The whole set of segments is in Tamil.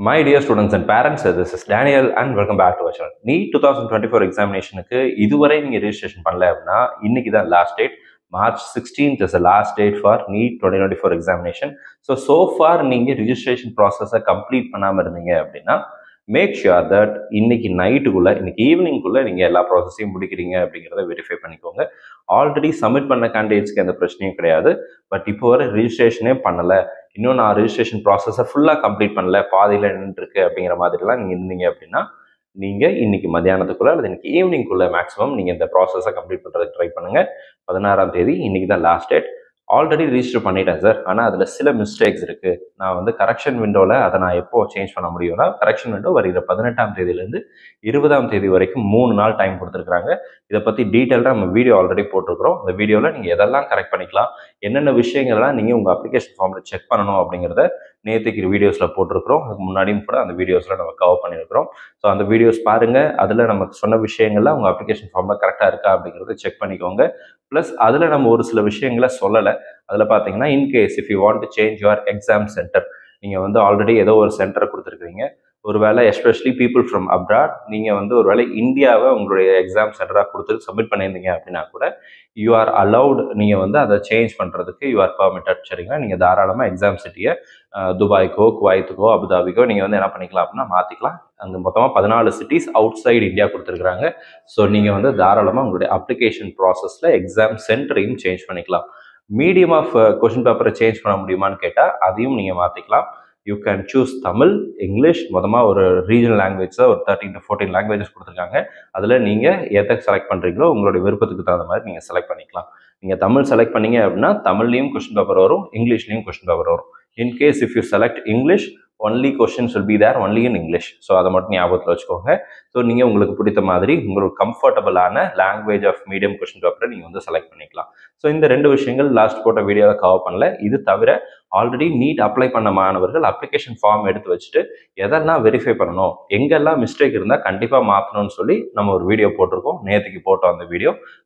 My dear students and parents, this is Daniel and welcome back to our channel. NEET 2024 examinationக்கு இதுவரை நீங்கள் ரெஜிஸ்ட்ரேஷன் பண்ணல அப்படின்னா இன்னைக்கு தான் last date. March 16th is the last date for NEET 2024 examination. So far நீங்கள் ரெஜிஸ்ட்ரேஷன் ப்ராசஸை கம்ப்ளீட் பண்ணாமல் இருந்தீங்க அப்படின்னா மேக் ஷுர் தட் இன்னைக்கு நைட்டுக்குள்ளே இன்னைக்கு ஈவினிங்குள்ளே நீங்கள் எல்லா ப்ராசஸையும் முடிக்கிறீங்க அப்படிங்கிறத வெரிஃபை பண்ணிக்கோங்க. ஆல்ரெடி சப்மிட் பண்ண கேண்டிடேட்ஸ்க்கு எந்த பிரச்சனையும் கிடையாது. பட் இப்போ வரை ரெஜிஸ்ட்ரேஷனே பண்ணலை, இன்னும் நான் ரெஜிஸ்ட்ரேஷன் ப்ராசஸை ஃபுல்லாக கம்ப்ளீட் பண்ணல, பாதியில் நின்றுருக்கு அப்படிங்கிற மாதிரிலாம் நீங்கள் இருந்தீங்க அப்படின்னா நீங்கள் இன்னைக்கு மத்தியானத்துக்குள்ளே அல்லது இன்னைக்கு ஈவினிங்குள்ளே மேக்ஸிமம் நீங்கள் இந்த ப்ராசஸை கம்ப்ளீட் பண்ணுறதுக்கு ட்ரை பண்ணுங்கள். 16ஆம் தேதி இன்னைக்கு தான் லாஸ்ட் டேட். ஆல்ரெடி ரிஜிஸ்டர் பண்ணிட்டேன் சார், ஆனால் அதில் சில மிஸ்டேக்ஸ் இருக்குது. நான் வந்து கரெக்ஷன் விண்டோவில் அதை நான் எப்போ சேஞ்ச் பண்ண முடியும்னா கரெக்ஷன் விண்டோ வருகிற 18ஆம் தேதியிலேருந்து 20ஆம் தேதி வரைக்கும் 3 நாள் டைம் கொடுத்துருக்காங்க. இதை பற்றி டீட்டெயிலாக நம்ம வீடியோ ஆல்ரெடி போட்டிருக்கிறோம். இந்த வீடியோவில் நீங்கள் எதெல்லாம் கரெக்ட் பண்ணிக்கலாம், என்னென்ன விஷயங்கள்லாம் நீங்கள் உங்கள் அப்ளிகேஷன் ஃபார்மில் செக் பண்ணணும் அப்படிங்கிறத நேற்றுக்கு வீடியோஸில் போட்டிருக்கிறோம். அதுக்கு முன்னாடியும் கூட அந்த வீடியோஸில் நம்ம கவர் பண்ணியிருக்கிறோம். ஸோ அந்த வீடியோஸ் பாருங்கள். அதில் நம்ம சொன்ன விஷயங்கள்லாம் உங்கள் அப்ளிகேஷன் ஃபார்மில் கரெக்டாக இருக்கா அப்படிங்கிறத செக் பண்ணிக்கோங்க. ப்ளஸ் அதில் நம்ம ஒரு சில விஷயங்களை சொல்லலை. அதில் பார்த்தீங்கன்னா in case if you want to change your exam centre, நீங்கள் வந்து ஆல்ரெடி ஏதோ ஒரு சென்டரை கொடுத்துருக்கீங்க, ஒரு வேளை எஸ்பெஷலி பீப்புள் ஃப்ரம் அப்ராட் நீங்கள் வந்து ஒரு வேளை இந்தியாவை உங்களுடைய எக்ஸாம் சென்டராக கொடுத்து சப்மிட் பண்ணியிருந்தீங்க அப்படின்னா கூட யூ ஆர் அலவுட், நீங்கள் வந்து அதை சேஞ்ச் பண்ணுறதுக்கு யூ ஆர் பர்மிட்டட். சரிங்களா? நீங்கள் தாராளமாக எக்ஸாம் சிட்டியை துபாய்க்கோ, குவைத்துக்கோ, அபுதாபிக்கோ நீங்கள் வந்து என்ன பண்ணிக்கலாம் அப்படின்னா மாற்றிக்கலாம். அங்கே மொத்தமாக 14 சிட்டிஸ் அவுட் சைடு இந்தியா கொடுத்துருக்குறாங்க. ஸோ நீங்கள் வந்து தாராளமாக உங்களுடைய அப்ளிகேஷன் ப்ராசஸில் எக்ஸாம் சென்டரையும் சேஞ்ச் பண்ணிக்கலாம். மீடியம் ஆஃப் கொஷின் பேப்பரை சேஞ்ச் பண்ண முடியுமான்னு கேட்டால் அதையும் நீங்கள் மாற்றிக்கலாம். You can choose Tamil, English, மொத்தமாக ஒரு ரீஜனல் லாங்குவேஜில் ஒரு 13 to 14 லாங்குவேஜஸ் கொடுத்துருக்காங்க. அதில் நீங்கள் எதை செலக்ட் பண்ணுறீங்களோ உங்களுடைய விருப்பத்துக்கு தகுந்த மாதிரி நீங்கள் செலக்ட் பண்ணிக்கலாம். நீங்கள் தமிழ் செலக்ட் பண்ணீங்க அப்படின்னா தமிழ்லையும் கொஸ்டின் பேப்பர் வரும், இங்கிலீஷ்லையும் கொஸ்டின் பேப்பர் வரும். In case if you select English, only questions will be there only in English. So அதை மட்டும் ஞாபகத்தில் வச்சுக்கோங்க. ஸோ நீங்கள் உங்களுக்கு பிடித்த மாதிரி உங்களுக்கு கம்ஃபர்டபுளான லாங்குவேஜ் ஆஃப் மீடியம் கொஸ்டின் பேப்பரை நீங்கள் வந்து செலக்ட் பண்ணிக்கலாம். ஸோ இந்த 2 விஷயங்கள் லாஸ்ட் போட்ட வீடியோவை கவர் பண்ணல. இது தவிர ஆல்ரெடி நீட் அப்ளை பண்ண மாணவர்கள் அப்ளிகேஷன் ஃபார்ம் எடுத்து வச்சுட்டு எதெல்லாம் வெரிஃபை பண்ணணும், எங்கெல்லாம் மிஸ்டேக் இருந்தால் கண்டிப்பாக மாற்றணும்னு சொல்லி நம்ம ஒரு வீடியோ போட்டிருக்கோம். நேற்றுக்கு போட்டோம்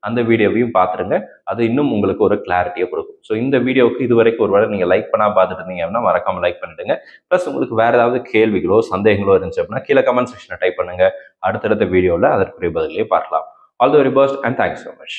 அந்த வீடியோவையும் பார்த்துருங்க. அது இன்னும் உங்களுக்கு ஒரு கிளாரிட்டியை கொடுக்கும். ஸோ இந்த வீடியோவுக்கு இது வரைக்கும் ஒரு வேளை நீங்கள் லைக் பண்ணால் பார்த்துட்டு இருந்தீங்க அப்படின்னா மறக்காமல் லைக் பண்ணிடுங்க. ப்ளஸ் உங்களுக்கு வேறு ஏதாவது கேள்விகளோ சந்தேகங்களோ இருந்துச்சு அப்படின்னா கீழே கமெண்ட் செக்ஷனை டைப் பண்ணுங்கள். அடுத்தடுத்த வீடியோவில் அதற்குரிய பதிலே பார்க்கலாம். All the very best and thanks so much.